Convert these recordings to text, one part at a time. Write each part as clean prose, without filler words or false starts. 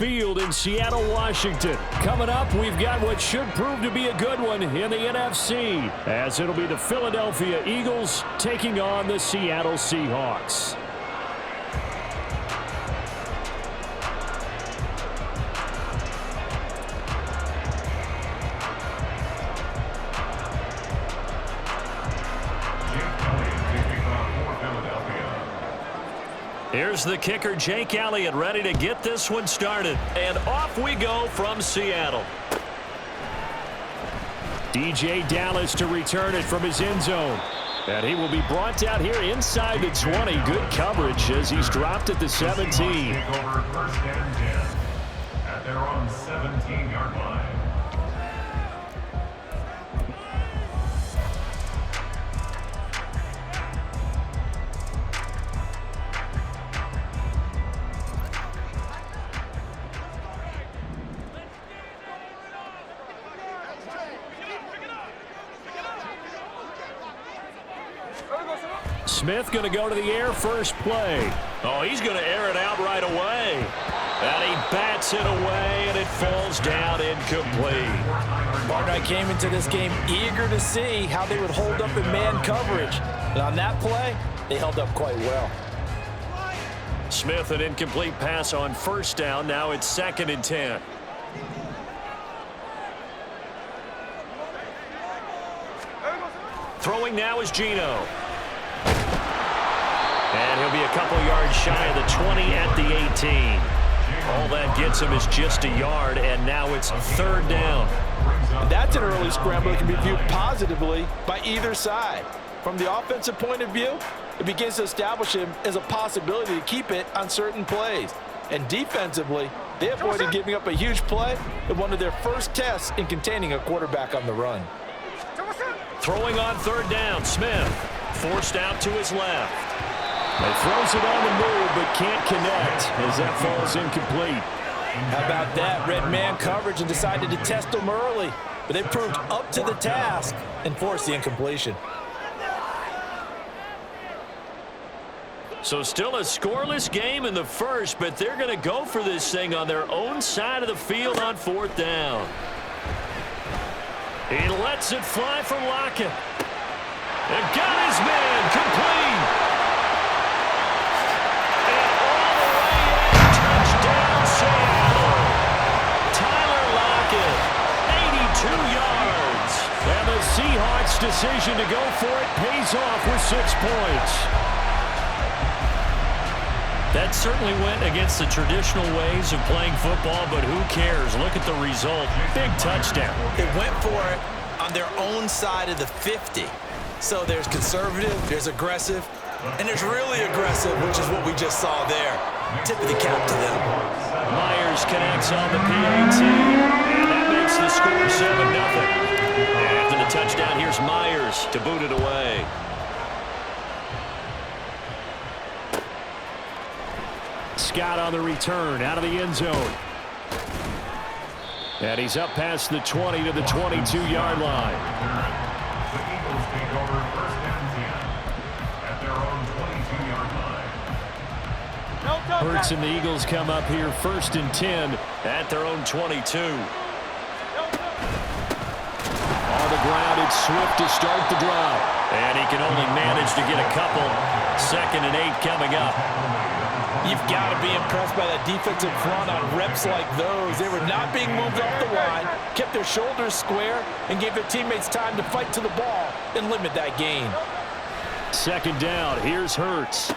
Field in Seattle, Washington. Coming up, we've got what should prove to be a good one in the NFC, as it'll be the Philadelphia Eagles taking on the Seattle Seahawks. Here's the kicker, Jake Elliott, ready to get this one started. And off we go from Seattle. DJ Dallas to return it from his end zone. And he will be brought down here inside the 20. Good coverage as he's dropped at the 17. Take over first and 10 at their own 17-yard line. Smith going to go to the air first play. Oh, he's going to air it out right away. And he bats it away, and it falls down incomplete. Partner, I came into this game eager to see how they would hold up in man coverage. And on that play, they held up quite well. Smith, an incomplete pass on first down. Now it's 2nd and 10. Throwing now is Geno. And he'll be a couple yards shy of the 20 at the 18. All that gets him is just a yard, and now it's 3rd down. That's an early scramble that can be viewed positively by either side. From the offensive point of view, it begins to establish him as a possibility to keep it on certain plays. And defensively, they avoided giving up a huge play in one of their first tests in containing a quarterback on the run. Throwing on 3rd down, Smith forced out to his left. He throws it on the move, but can't connect as that falls incomplete. How about that? Red man coverage and decided to test him early. But they proved up to the task and forced the incompletion. So still a scoreless game in the first, but they're going to go for this thing on their own side of the field on 4th down. He lets it fly for Lockett. And got his man complete. Seahawks' decision to go for it pays off with 6 points. That certainly went against the traditional ways of playing football, but who cares? Look at the result. Big touchdown. They went for it on their own side of the 50. So there's conservative, there's aggressive, and there's really aggressive, which is what we just saw there. Tip of the cap to them. Myers connects on the PAT, and that makes the score 7-0. After the touchdown, here's Myers to boot it away. Scott on the return, out of the end zone. And he's up past the 20 to the 22-yard line. The Eagles take over first and 10 at their own 22-yard line. Hurts and the Eagles come up here 1st and 10 at their own 22. On the ground, it's Swift to start the drive. And he can only manage to get a couple. 2nd and 8 coming up. You've got to be impressed by that defensive front on reps like those. They were not being moved off the line, kept their shoulders square, and gave their teammates time to fight to the ball and limit that gain. 2nd down, here's Hurts.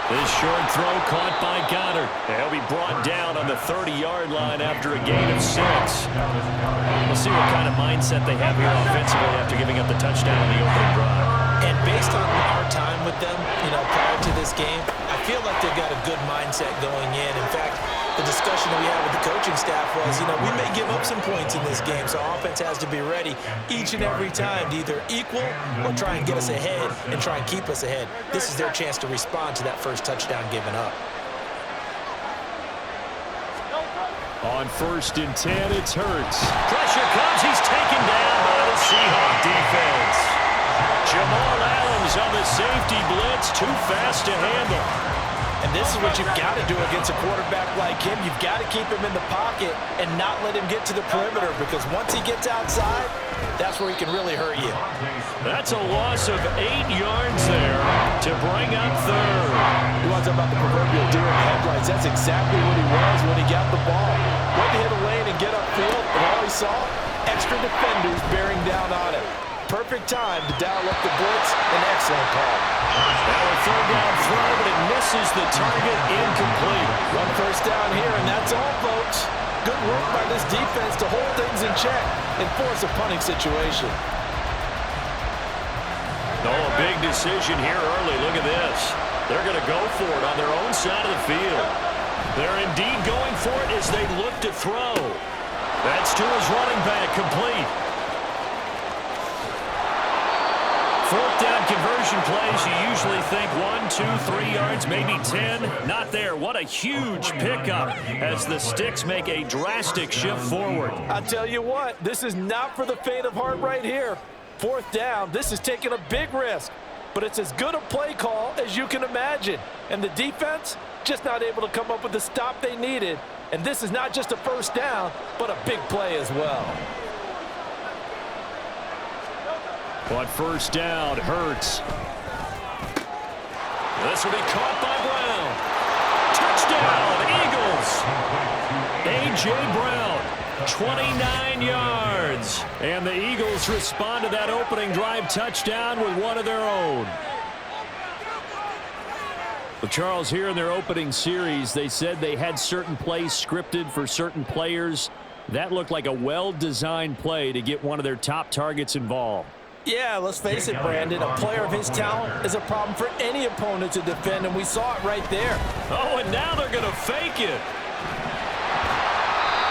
This short throw caught by Goddard. He'll be brought down on the 30-yard line after a gain of 6. We'll see what kind of mindset they have here offensively after giving up the touchdown on the opening drive. And based on our time with them, prior to this game, I feel like they've got a good mindset going in. In fact, the discussion that we had with the coaching staff was, we may give up some points in this game, so offense has to be ready each and every time to either equal or try and get us ahead and try and keep us ahead. This is their chance to respond to that first touchdown given up. On 1st and 10, it's Hurts. Pressure comes. He's taken down by the Seahawk defense. Jamal Adams on the safety blitz, too fast to handle. And this is what you've got to do against a quarterback like him. You've got to keep him in the pocket and not let him get to the perimeter, because once he gets outside, that's where he can really hurt you. That's a loss of 8 yards there to bring up third. You want to talk about the proverbial deer in the headlights? That's exactly what he was when he got the ball. Went to hit a lane and get upfield, and all he saw, extra defenders bearing down on him. Perfect time to dial up the blitz. An excellent call. Now a third down throw, but it misses the target, incomplete. One first down here, and that's all, folks. Good work by this defense to hold things in check and force a punting situation. Oh, a big decision here early. Look at this. They're going to go for it on their own side of the field. They're indeed going for it as they look to throw. That's to his running back, complete. Fourth down conversion plays, you usually think 1, 2, 3 yards, maybe 10. Not there. What a huge pickup as the Sticks make a drastic shift forward. I'll tell you what, this is not for the faint of heart right here. Fourth down, this is taking a big risk, but it's as good a play call as you can imagine. And the defense, just not able to come up with the stop they needed. And this is not just a first down, but a big play as well. On first down, Hurts. This will be caught by Brown. Touchdown, Eagles. A.J. Brown, 29 yards. And the Eagles respond to that opening drive touchdown with one of their own. Well, Charles, here in their opening series, they said they had certain plays scripted for certain players. That looked like a well-designed play to get one of their top targets involved. Yeah, let's face it, Brandon. A player of his talent is a problem for any opponent to defend, and we saw it right there. Oh, and now they're going to fake it.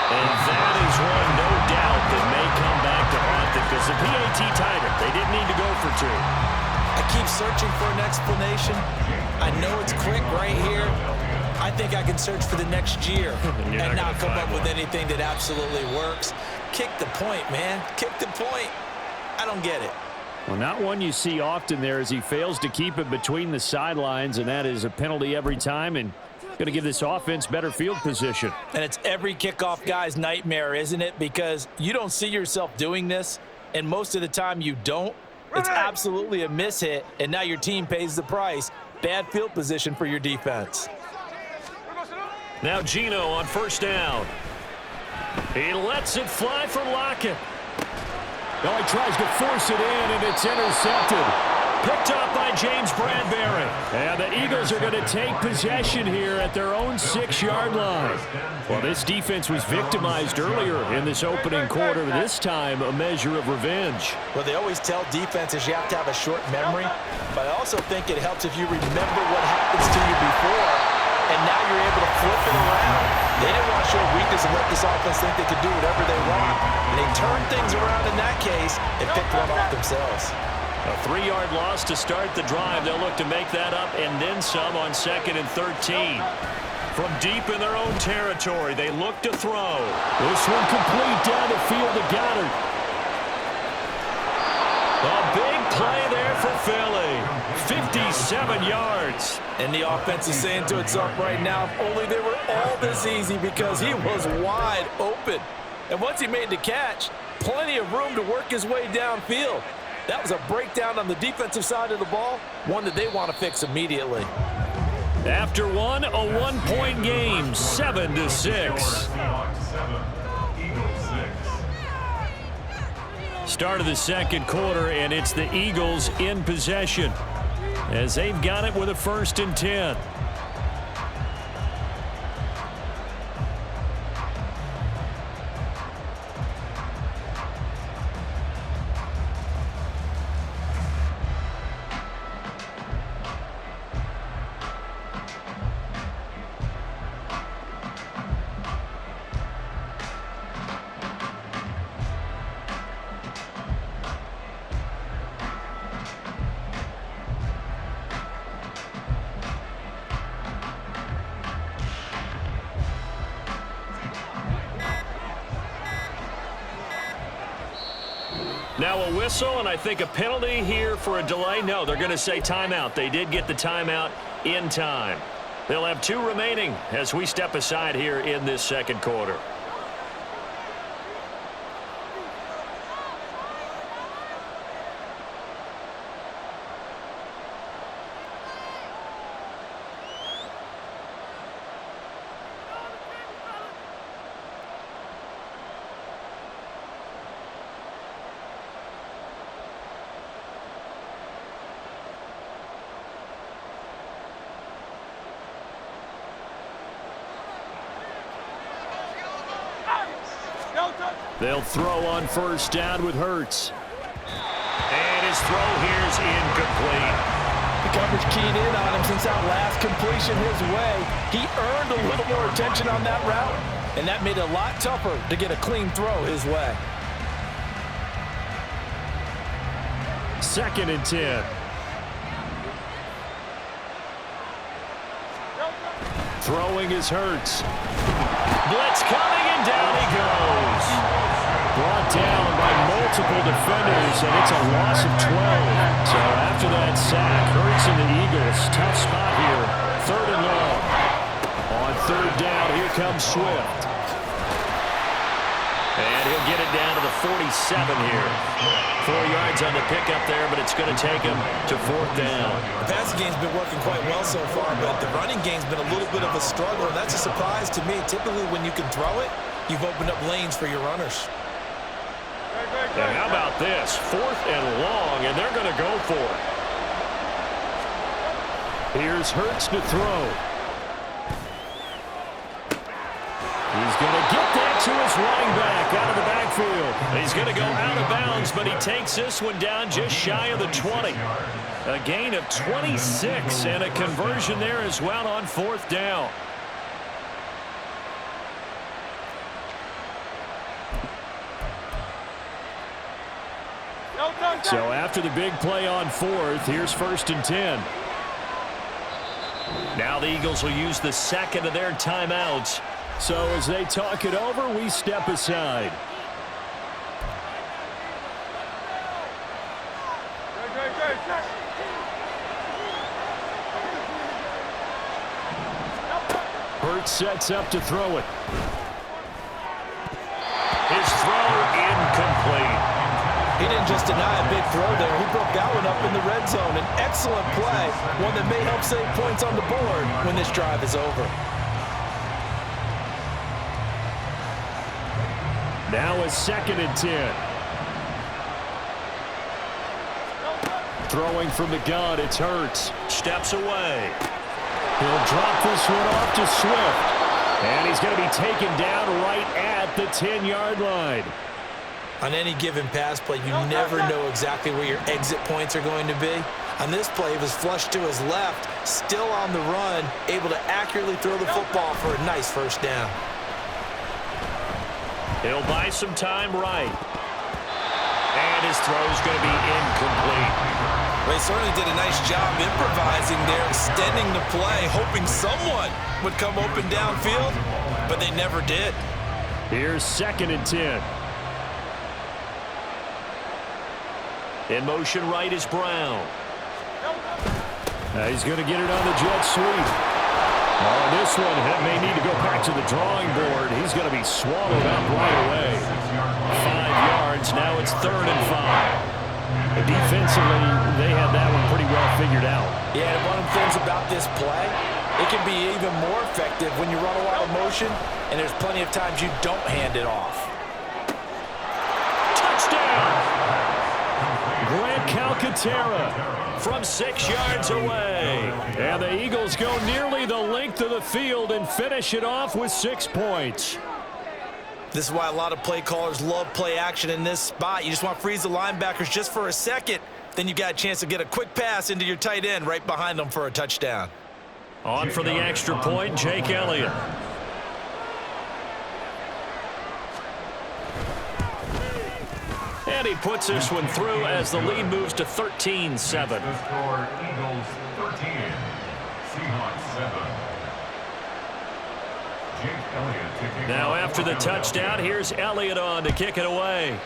And that is one, no doubt, that may come back to haunt them because the PAT tied it. They didn't need to go for 2. I keep searching for an explanation. I know it's quick right here. I think I can search for the next year and not come up with anything that absolutely works. Kick the point, man. Kick the point. I don't get it. Well, not one you see often there as he fails to keep it between the sidelines, and that is a penalty every time and going to give this offense better field position. And it's every kickoff guy's nightmare, isn't it? Because you don't see yourself doing this, and most of the time you don't. It's absolutely a mishit, and now your team pays the price. Bad field position for your defense. Now Geno on first down. He lets it fly for Lockett. Oh, he tries to force it in, and it's intercepted. Picked up by James Bradbury. And the Eagles are going to take possession here at their own 6-yard line. Well, this defense was victimized earlier in this opening quarter. This time, a measure of revenge. Well, they always tell defenses you have to have a short memory, but I also think it helps if you remember what happens to you before, and now you're able to flip it around. They didn't want to show weakness and let this offense think they could do whatever they want. And they turned things around in that case and picked one off themselves. A 3-yard loss to start the drive. They'll look to make that up and then some on 2nd and 13. From deep in their own territory, they look to throw. This one complete down the field to Goddard. A big play there for Philly. 57 yards. And the offense is saying to itself right now, if only they were all this easy, because he was wide open. And once he made the catch, plenty of room to work his way downfield. That was a breakdown on the defensive side of the ball, one that they want to fix immediately. After one, a 1-point game, 7-6. Seahawks 7, Eagles 6. Start of the second quarter, and it's the Eagles in possession as they've got it with a 1st and 10. Now a whistle, and I think a penalty here for a delay. No, they're going to say timeout. They did get the timeout in time. They'll have 2 remaining as we step aside here in this second quarter. They'll throw on first down with Hurts. And his throw here's incomplete. The coverage keyed in on him since that last completion his way. He earned a little more attention on that route, and that made it a lot tougher to get a clean throw his way. 2nd and 10. Throwing is Hurts. Blitz coming, and down he goes. Brought down by multiple defenders, and it's a loss of 12. So after that sack, Hurts and the Eagles, tough spot here. 3rd and long. On 3rd down, here comes Swift. And he'll get it down to the 47 here. 4 yards on the pickup there, but it's going to take him to 4th down. The passing game's been working quite well so far, but the running game's been a little bit of a struggle, and that's a surprise to me. Typically, when you can throw it, you've opened up lanes for your runners. And how about this? 4th and long, and they're going to go for it. Here's Hurts to throw. He's going to get that to his running back out of the backfield. He's going to go out of bounds, but he takes this one down just shy of the 20. A gain of 26 and a conversion there as well on 4th down. So after the big play on 4th, here's 1st and 10. Now the Eagles will use the 2nd of their timeouts. So as they talk it over, we step aside. Hurts sets up to throw it. His throw incomplete. He didn't just deny a big throw there. He broke that one up in the red zone. An excellent play, one that may help save points on the board when this drive is over. Now a 2nd and 10. Throwing from the gun, it's Hurts. Steps away. He'll drop this one off to Swift. And he's going to be taken down right at the 10-yard line. On any given pass play, you never know exactly where your exit points are going to be. On this play, he was flushed to his left, still on the run, able to accurately throw the football for a nice 1st down. He'll buy some time right. And his throw's going to be incomplete. Well, he certainly did a nice job improvising there, extending the play, hoping someone would come open downfield, but they never did. Here's 2nd and 10. In motion right is Brown. He's going to get it on the jet sweep. Oh, this one may need to go back to the drawing board. He's going to be swallowed up right away. 5 yards. Now it's 3rd and 5. Defensively, they had that one pretty well figured out. Yeah, and one of the things about this play, it can be even more effective when you run a lot of motion, and there's plenty of times you don't hand it off. Touchdown! Grant Calcaterra from 6 yards away. And the Eagles go nearly the length of the field and finish it off with 6 points. This is why a lot of play callers love play action in this spot. You just want to freeze the linebackers just for a second. Then you got a chance to get a quick pass into your tight end right behind them for a touchdown. On for the extra point, Jake Elliott. And he puts this one through as the lead moves to 13-7. The score, Eagles 13, Seahawks 7. Jake Elliott taking Now after the touchdown, here's Elliott on to kick it away.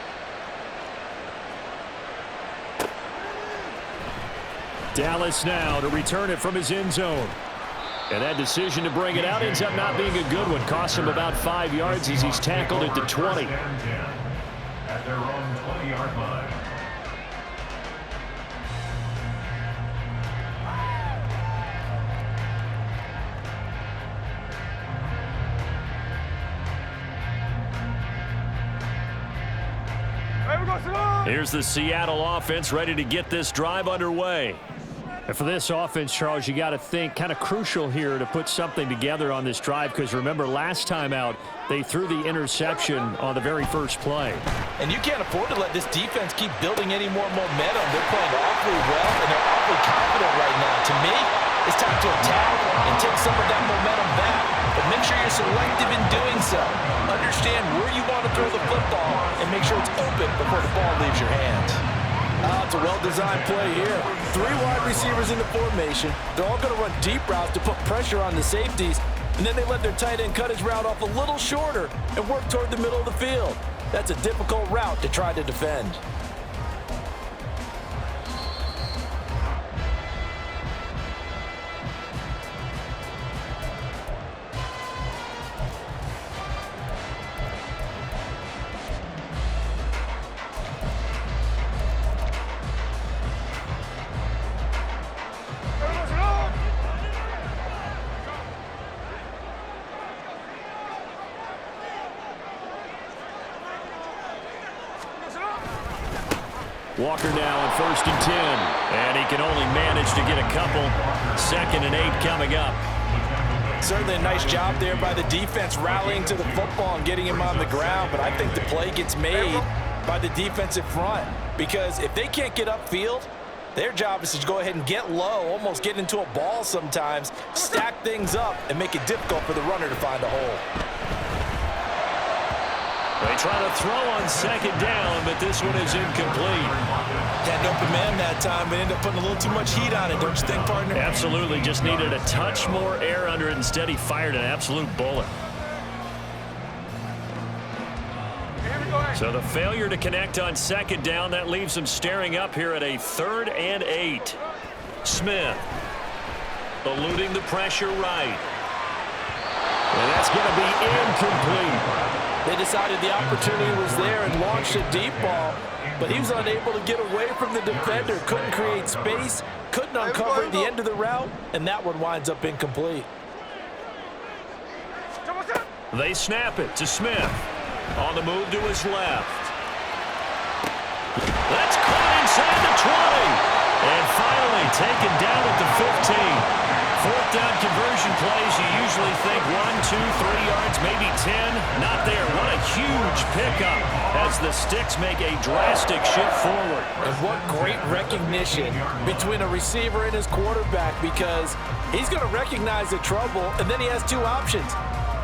Dallas now to return it from his end zone. And that decision to bring it out ends up not being a good one. Costs him about 5 yards as he's tackled at the 20. At their own 20-yard line. Here's the Seattle offense ready to get this drive underway. And for this offense, Charles, you got to think kind of crucial here to put something together on this drive, because remember last time out they threw the interception on the very first play. And you can't afford to let this defense keep building any more momentum. They're playing awfully well, and they're awfully confident right now. To me, it's time to attack and take some of that momentum back, but make sure you're selective in doing so. Understand where you want to throw the football and make sure it's open before the ball leaves your hands. It's a well-designed play here. 3 wide receivers in the formation. They're all going to run deep routes to put pressure on the safeties, and then they let their tight end cut his route off a little shorter and work toward the middle of the field. That's a difficult route to try to defend. Walker now on 1st and 10. And he can only manage to get a couple. 2nd and 8 coming up. Certainly a nice job there by the defense rallying to the football and getting him on the ground. But I think the play gets made by the defensive front, because if they can't get upfield, their job is to go ahead and get low, almost get into a ball sometimes, stack things up, and make it difficult for the runner to find a hole. They try to throw on 2nd down, but this one is incomplete. Had an open man that time, but ended up putting a little too much heat on it, don't you think, partner? Absolutely. Just needed a touch more air under it. Instead, he fired an absolute bullet. So the failure to connect on 2nd down, that leaves him staring up here at a 3rd and 8. Smith eluding the pressure right. And that's going to be incomplete. They decided the opportunity was there and launched a deep ball, but he was unable to get away from the defender, couldn't create space, couldn't uncover the end of the route, and that one winds up incomplete. They snap it to Smith. On the move to his left. That's caught inside the 20. And finally taken down at the 15. 4th down conversion plays, you usually think 1, 2, 3 yards, maybe 10. Not there. What a huge pickup as the Sticks make a drastic shift forward. And what great recognition between a receiver and his quarterback, because he's going to recognize the trouble, and then he has 2 options.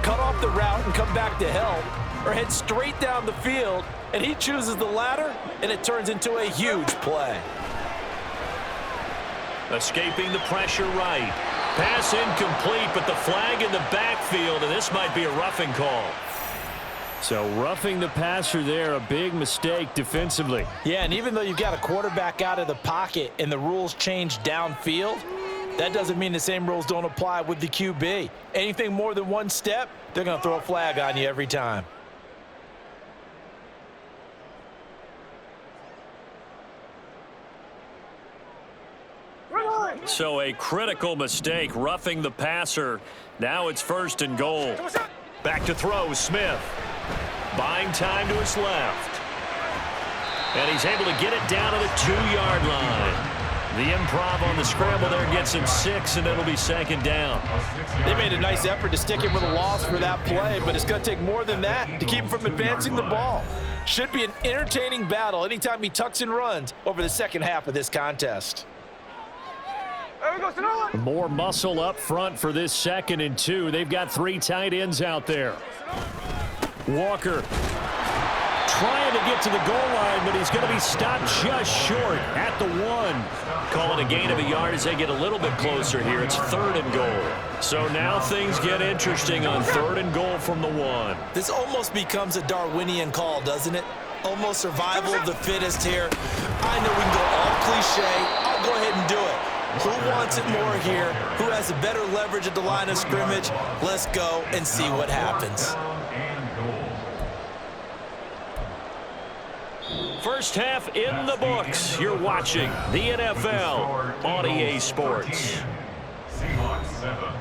Cut off the route and come back to help, or head straight down the field, and he chooses the latter, and it turns into a huge play. Escaping the pressure right. Pass incomplete, but the flag in the backfield, and this might be a roughing call. So roughing the passer there, a big mistake defensively. Yeah, and even though you've got a quarterback out of the pocket and the rules change downfield, that doesn't mean the same rules don't apply with the QB. Anything more than 1 step, they're going to throw a flag on you every time. So a critical mistake, roughing the passer. Now it's 1st and goal. Back to throw, Smith. Buying time to his left. And he's able to get it down to the 2-yard line. The improv on the scramble there gets him 6, and it'll be 2nd down. They made a nice effort to stick him with a loss for that play, but it's going to take more than that to keep him from advancing the ball. Should be an entertaining battle anytime he tucks and runs over the second half of this contest. More muscle up front for this 2nd and 2. They've got 3 tight ends out there. Walker trying to get to the goal line, but he's going to be stopped just short at the 1. Calling a gain of a yard as they get a little bit closer here. It's 3rd and goal. So now things get interesting on 3rd and goal from the 1. This almost becomes a Darwinian call, doesn't it? Almost survival of the fittest here. I know we can go all cliche. I'll go ahead and do it. Who wants it more here? Who has a better leverage at the line of scrimmage? Let's go and see what happens. First half in the books. You're watching the NFL on EA Sports. Seahawks 7.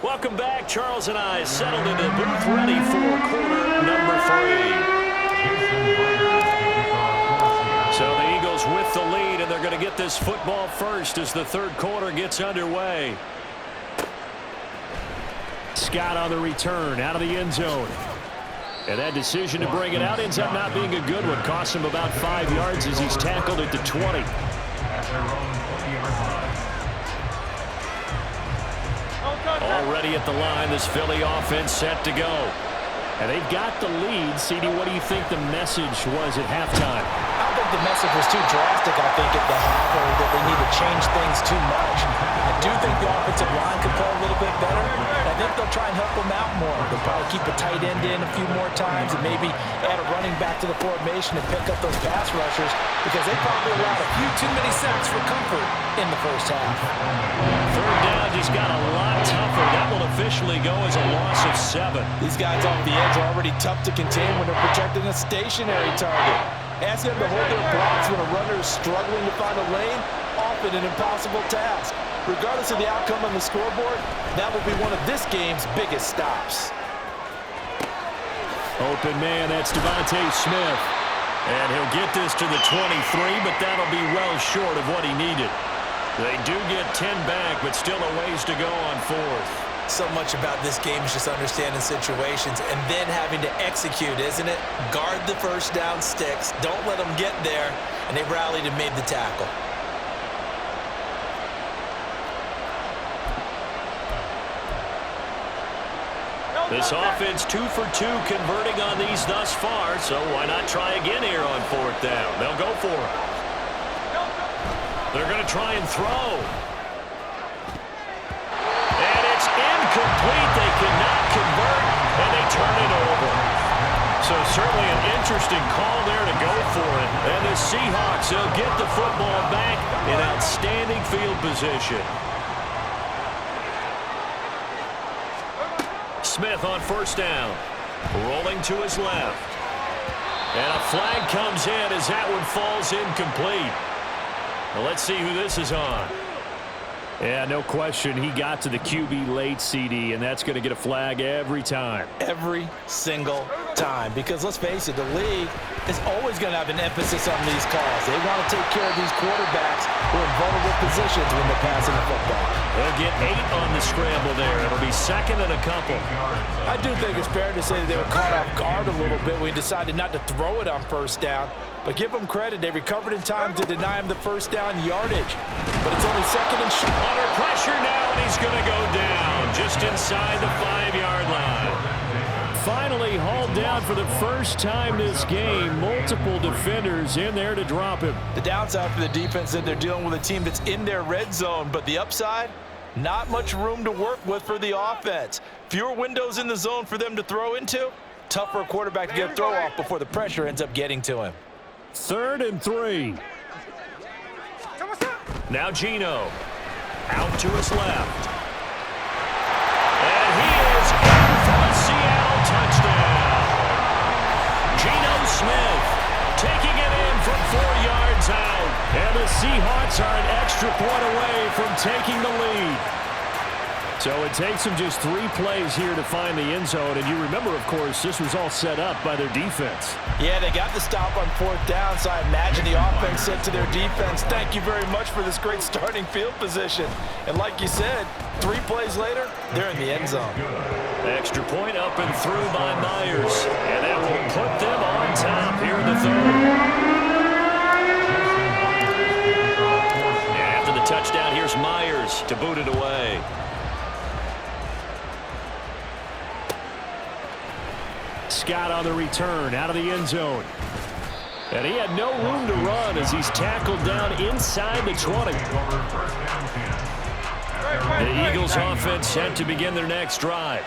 Welcome back. Charles and I settled into the booth, ready for quarter number 3. So the Eagles with the lead, and they're going to get this football first as the third quarter gets underway. Scott on the return, out of the end zone. And that decision to bring it out ends up not being a good one. Costs him about 5 yards as he's tackled at the 20. Already at the line, this Philly offense set to go. And they've got the lead. CD, what do you think the message was at halftime? I don't think the message was too drastic, I think, at the half, or that they need to change things too much. I do think the offensive line could play a little bit better. And I think they'll try and help them out more. They'll probably keep a tight end in a few more times and maybe add a running back to the formation and pick up those pass rushers, because they probably allowed a few too many sacks for comfort in the first half. Third down just got a lot tougher. That will officially go as a loss of 7. These guys off the edge are already tough to contain when they're protecting a stationary target. Ask them to hold their blocks when a runner is struggling to find a lane, often an impossible task. Regardless of the outcome on the scoreboard, that will be one of this game's biggest stops. Open man, that's Devontae Smith. And he'll get this to the 23, but that'll be well short of what he needed. They do get 10 back, but still a ways to go on fourth. So much about this game is just understanding situations and then having to execute, isn't it? Guard the first down sticks. Don't let them get there. And they rallied and made the tackle. This offense 2 for 2 converting on these thus far, so why not try again here on fourth down? They'll go for it. They're going to try and throw. And it's incomplete. They cannot convert, and they turn it over. So certainly an interesting call there to go for it. And the Seahawks, they'll get the football back in outstanding field position. Smith on first down. Rolling to his left. And a flag comes in as that one falls incomplete. Well, let's see who this is on. Yeah, no question. He got to the QB late, CD, and that's going to get a flag every time. Every single time. Because let's face it, the league is always going to have an emphasis on these calls. They want to take care of these quarterbacks who are in vulnerable positions when they're passing the football. They'll get 8 on the scramble there. It'll be second and a couple. I do think it's fair to say that they were caught off guard a little bit when we decided not to throw it on first down. But give them credit. They recovered in time to deny him the first down yardage. But it's only second and short. Under pressure now, and he's going to go down just inside the 5-yard line. Finally hauled down for the first time this game. Multiple defenders in there to drop him. The downside for the defense is they're dealing with a team that's in their red zone. But the upside, not much room to work with for the offense. Fewer windows in the zone for them to throw into. Tough for a quarterback to get a throw off before the pressure ends up getting to him. 3rd and 3. Now Geno. Out to his left. And he is in for a Seattle touchdown. Geno Smith taking it in from 4 yards out. And the Seahawks are an extra point away from taking the lead. So it takes them just 3 plays here to find the end zone. And you remember, of course, this was all set up by their defense. Yeah, they got the stop on 4th down, so I imagine the offense said to their defense, thank you very much for this great starting field position. And like you said, 3 plays later, they're in the end zone. Extra point up and through by Myers. And that will put them on top here in the 3rd. After the touchdown, here's Myers to boot it away. Scott on the return out of the end zone. And he had no room to run as he's tackled down inside the 20. The Eagles offense set to begin their next drive.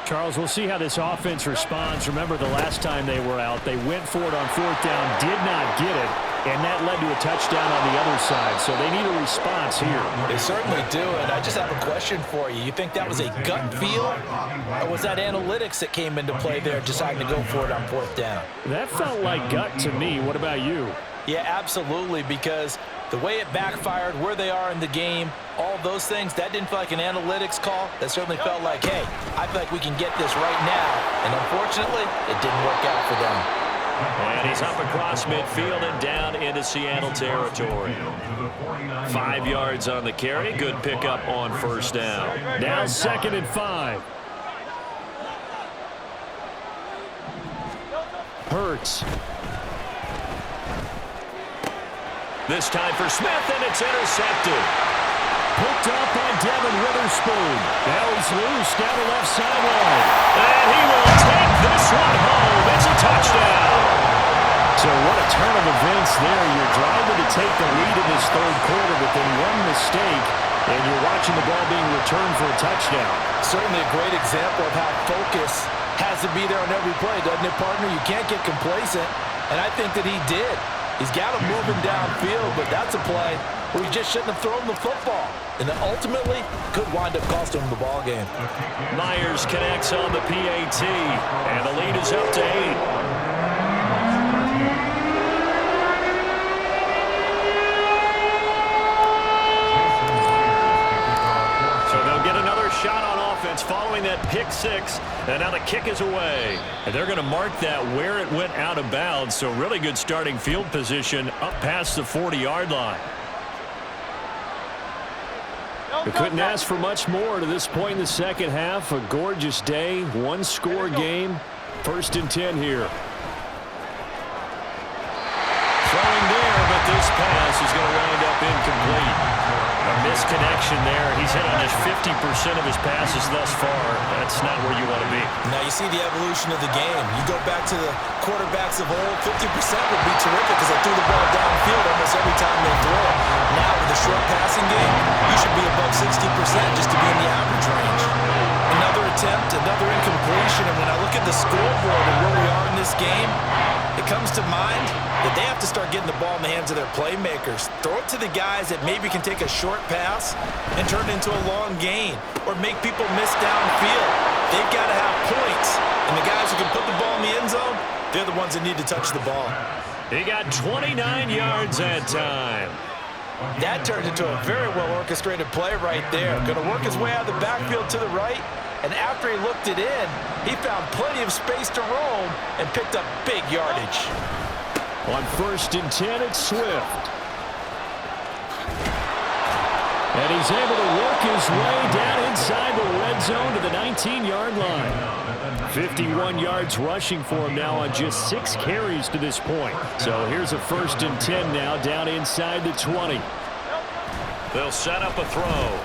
Charles, we'll see how this offense responds. Remember the last time they were out, they went for it on fourth down, did not get it, and that led to a touchdown on the other side. So they need a response here. They certainly do, and I just have a question for you. You think that was a gut feel, or was that analytics that came into play there deciding to go for it on fourth down? That felt like gut to me. What about you? Yeah, absolutely, because the way it backfired, where they are in the game, all those things, that didn't feel like an analytics call. That certainly felt like, hey, I feel like we can get this right now. And unfortunately, it didn't work out for them. And he's up across midfield and down into Seattle territory. 5 yards on the carry. Good pickup on first down. Now 2nd and 5. Hurts. This time for Smith, and it's intercepted. Picked up by Devin Witherspoon. Now he's loose down the left sideline. And he will take this one home. It's a touchdown. So what a turn of events there. You're driving to take the lead in this third quarter, but then one mistake, and you're watching the ball being returned for a touchdown. Certainly a great example of how focus has to be there on every play, doesn't it, partner? You can't get complacent, and I think that he did. He's got him moving downfield, but that's a play where he just shouldn't have thrown the football. And then ultimately could wind up costing him the ball game. Myers connects on the PAT, and the lead is up to 8. Shot on offense following that pick six, and now the kick is away. And they're going to mark that where it went out of bounds, so really good starting field position up past the 40-yard line. We couldn't ask for much more to this point in the second half. A gorgeous day, one-score game. 1st and 10 here. Throwing there, but this pass is going to wind up incomplete. A misconnection there. He's hit on just 50% of his passes thus far. That's not where you want to be. Now you see the evolution of the game. You go back to the quarterbacks of old, 50% would be terrific because they threw the ball downfield almost every time they throw it. Now with the short passing game, you should be above 60% just to be in the average range. Another attempt, another incompletion, and when I look at the scoreboard and where we are in this game, it comes to mind that they have to start getting the ball in the hands of their playmakers. Throw it to the guys that maybe can take a short pass and turn it into a long gain or make people miss downfield. They've got to have points, and the guys who can put the ball in the end zone, they're the ones that need to touch the ball. He got 29 yards that time. That turned into a very well-orchestrated play right there. Going to work his way out of the backfield to the right, and after he looked it in, he found plenty of space to roam and picked up big yardage. On 1st and 10, it's Swift. And he's able to work his way down inside the red zone to the 19-yard line. 51 yards rushing for him now on just 6 carries to this point. So here's a 1st and 10 now down inside the 20. They'll set up a throw.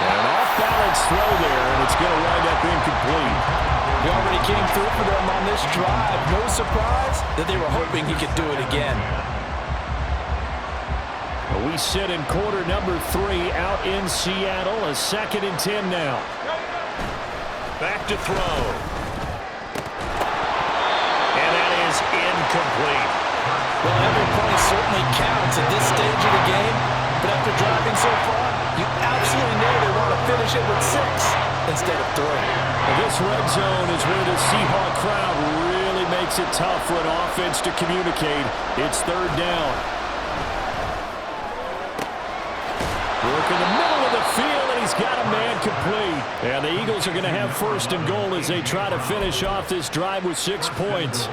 An off-balance throw there, and it's going to wind up incomplete. He already came through for them on this drive. No surprise that they were hoping he could do it again. We sit in quarter number 3 out in Seattle. A 2nd and 10 now. Back to throw. And that is incomplete. Well, every point certainly counts at this stage of the game. But after driving so far, you absolutely know they want to finish it with 6 instead of 3. This red zone is where the Seahawk crowd really makes it tough for an offense to communicate. It's 3rd down. Work in the middle of the field, and he's got a man complete. And the Eagles are going to have 1st and goal as they try to finish off this drive with 6 points.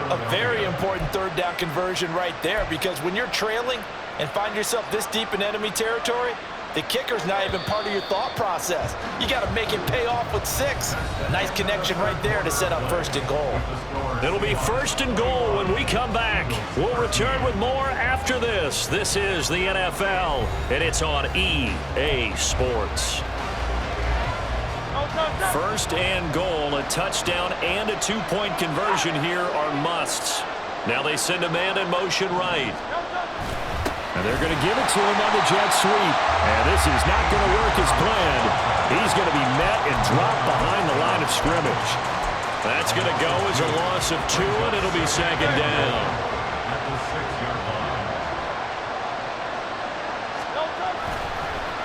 A very important 3rd down conversion right there, because when you're trailing and find yourself this deep in enemy territory, the kicker's not even part of your thought process. You got to make it pay off with 6. Nice connection right there to set up 1st and goal. It'll be 1st and goal when we come back. We'll return with more after this. This is the NFL, and it's on EA Sports. First and goal, a touchdown and a two-point conversion here are musts. Now they send a man in motion right. And they're going to give it to him on the jet sweep. And this is not going to work as planned. He's going to be met and dropped behind the line of scrimmage. That's going to go as a loss of 2, and it'll be second down.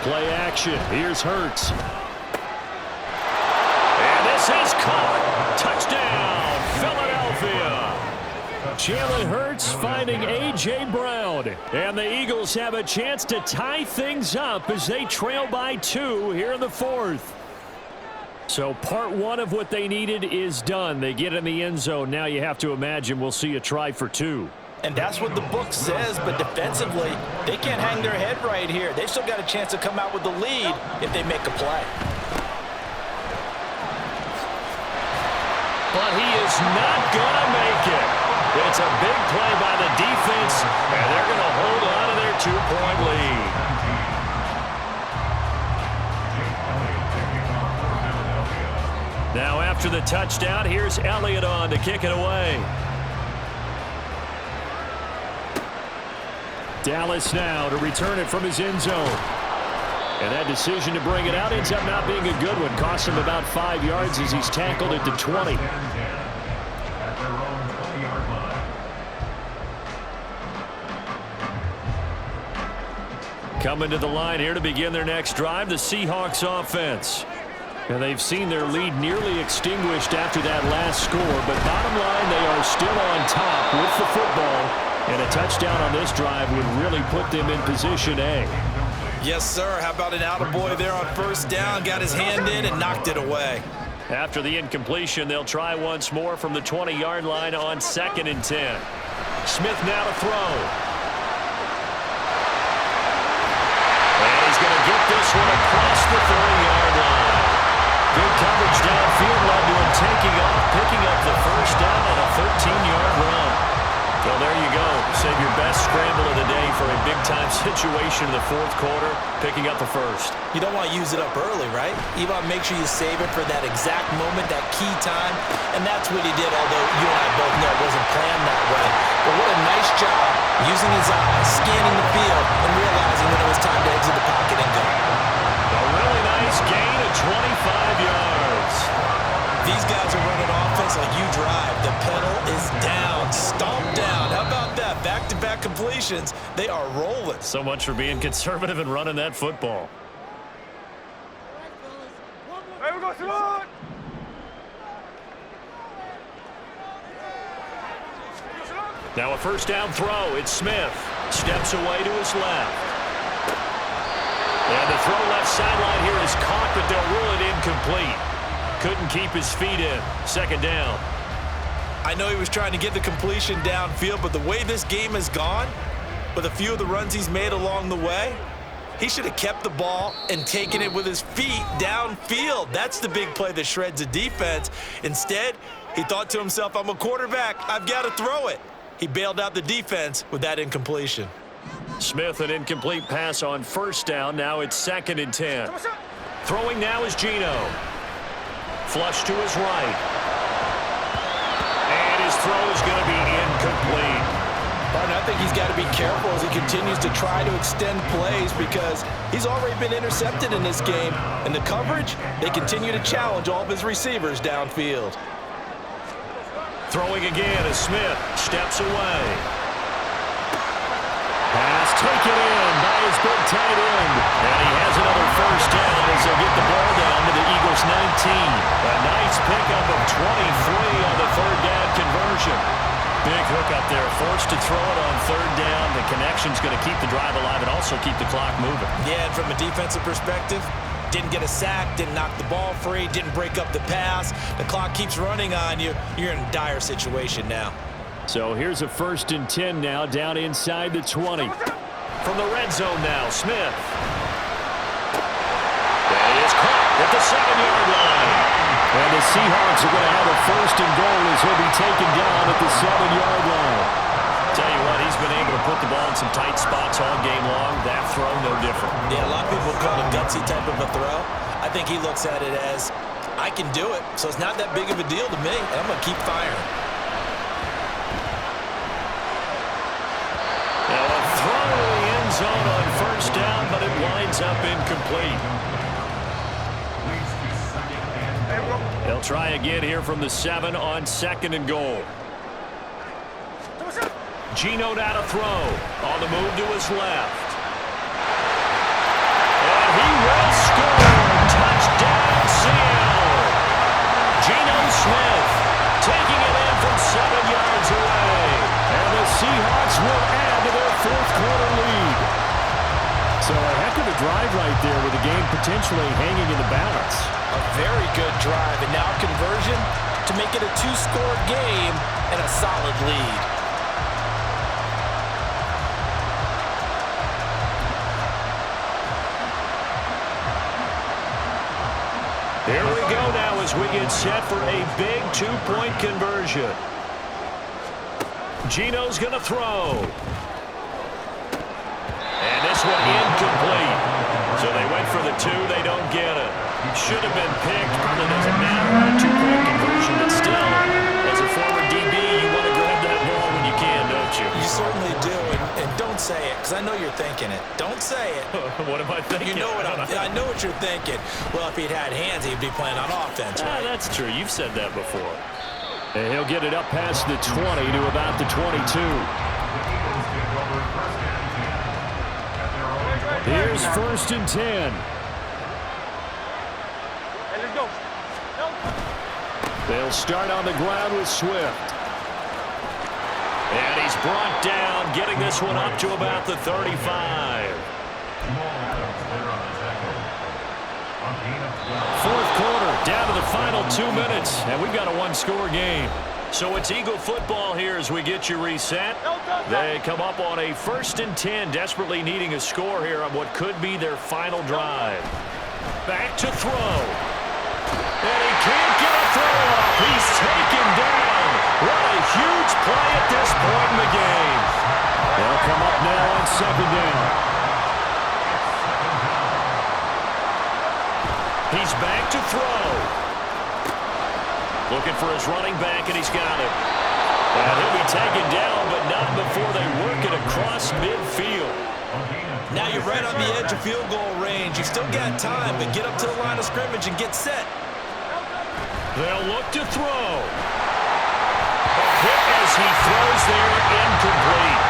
Play action. Here's Hurts. And this is caught. Touchdown, Philadelphia. Jalen Hurts finding A.J. Brown. And the Eagles have a chance to tie things up as they trail by 2 here in the 4th. So part 1 of what they needed is done. They get in the end zone. Now you have to imagine we'll see a try for 2. And that's what the book says, but defensively, they can't hang their head right here. They've still got a chance to come out with the lead if they make a play. But he is not going to make it. It's a big play by the defense, and they're going to hold on to their 2-point lead. Now after the touchdown, here's Elliott on to kick it away. Dallas now to return it from his end zone. And that decision to bring it out ends up not being a good one. Cost him about 5 yards as he's tackled at the 20. Coming to the line here to begin their next drive, the Seahawks offense. And they've seen their lead nearly extinguished after that last score, but bottom line, they are still on top with the football, and a touchdown on this drive would really put them in position A. Yes, sir. How about an attaboy there on first down? Got his hand in and knocked it away. After the incompletion, they'll try once more from the 20-yard line on 2nd and 10. Smith now to throw. And he's going to get this one across the 30-yard line. Good coverage downfield led to him taking off, picking up the first down on a 13-yard run. Well, there you go. Save your best scramble of the day for a big-time situation in the 4th quarter, picking up the first. You don't want to use it up early, right? You want to make sure you save it for that exact moment, that key time, and that's what he did, although you and I both know it wasn't planned that way. But what a nice job using his eyes, scanning the field, and realizing when it was time to exit the pocket and go. A really nice gain of 25 yards. These guys are running offense like you drive. The pedal is down, stomped down. How about that? Back-to-back completions. They are rolling. So much for being conservative and running that football. Hey, we go through it. Now a first down throw. It's Smith. Steps away to his left. And the throw left sideline here is caught, but they'll rule it incomplete. Couldn't keep his feet in. 2nd down. I know he was trying to get the completion downfield, but the way this game has gone, with a few of the runs he's made along the way, he should have kept the ball and taken it with his feet downfield. That's the big play that shreds a defense. Instead, he thought to himself, I'm a quarterback. I've got to throw it. He bailed out the defense with that incompletion. Smith, an incomplete pass on first down. Now it's 2nd and 10. Throwing now is Geno. Flush to his right. And his throw is going to be incomplete. But I think he's got to be careful as he continues to try to extend plays because he's already been intercepted in this game. And the coverage, they continue to challenge all of his receivers downfield. Throwing again as Smith steps away. Pass taken in by his big tight end. And he has another first down as they'll get the ball down to the Eagles' 19. A nice pickup of 23 on the 3rd down conversion. Big hook up there, forced to throw it on 3rd down. The connection's going to keep the drive alive and also keep the clock moving. Yeah, and from a defensive perspective, didn't get a sack, didn't knock the ball free, didn't break up the pass. The clock keeps running on you. You're in a dire situation now. So here's a 1st and 10 now down inside the 20. From the red zone now, Smith. That is caught at the 7-yard line. And the Seahawks are going to have a 1st and goal as he'll be taken down at the 7-yard line. Tell you what, he's been able to put the ball in some tight spots all game long. That throw, no different. Yeah, a lot of people call it a gutsy type of a throw. I think he looks at it as I can do it, so it's not that big of a deal to me, and I'm going to keep firing. Now a throw to the end zone on first down, but it winds up incomplete. They'll try again here from the 7 on 2nd and goal. Geno now to throw. On the move to his left. And he will score. Touchdown, Seattle. Geno Smith taking it in from 7 yards away. And the Seahawks will add to their 4th quarter lead. So a heck of a drive right there with the game potentially hanging in the balance. A very good drive, and now conversion to make it a 2-score game and a solid lead. Here we go now as we get set for a big 2-point conversion. Geno's going to throw. And this one incomplete. So they went for the 2, they don't get it. Should have been picked, probably doesn't matter on a 2-point conversion, but still, as a former DB, you want to grab that ball when you can, don't you? You certainly do, and don't say it, because I know you're thinking it. Don't say it. What am I thinking? You know what I know what you're thinking. Well, if he'd had hands, he'd be playing on offense, right? That's true. You've said that before. And he'll get it up past the 20 to about the 22. Here's 1st and 10. They'll start on the ground with Swift. And he's brought down, getting this one up to about the 35. 4th quarter, down to the final 2 minutes, and we've got a 1-score game. So it's Eagle football here as we get you reset. They come up on a 1st and 10, desperately needing a score here on what could be their final drive. Back to throw. And he can't get a throw off. He's taken down. What a huge play at this point in the game. They'll come up now on 2nd down. He's back to throw. Looking for his running back, and he's got it. And he'll be taken down, but not before they work it across midfield. Now you're right on the edge of field goal range. You've still got time, but get up to the line of scrimmage and get set. They'll look to throw. A hit as he throws there, incomplete.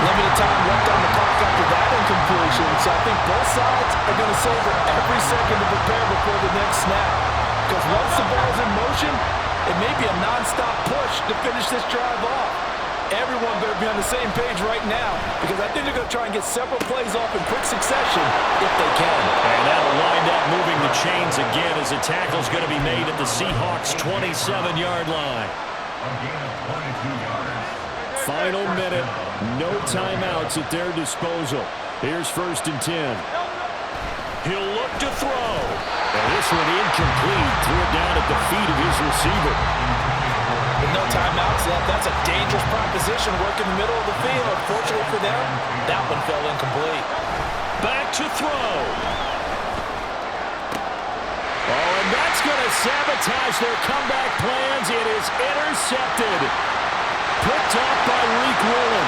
Limited time left on the clock after that incompletion, so I think both sides are going to savor every second to prepare before the next snap. Because once the ball's in motion, it may be a non-stop push to finish this drive off. Everyone better be on the same page right now, because I think they're going to try and get several plays off in quick succession if they can. And that'll wind up moving the chains again as the tackle's going to be made at the Seahawks' 27-yard line. Final minute, no timeouts at their disposal. Here's 1st and 10. He'll look to throw. And this one incomplete. Threw it down at the feet of his receiver. With no timeouts left, that's a dangerous proposition. Work in the middle of the field. Fortunately for them, that one fell incomplete. Back to throw. Oh, and that's going to sabotage their comeback plans. It is intercepted. Picked off by Reek Willis.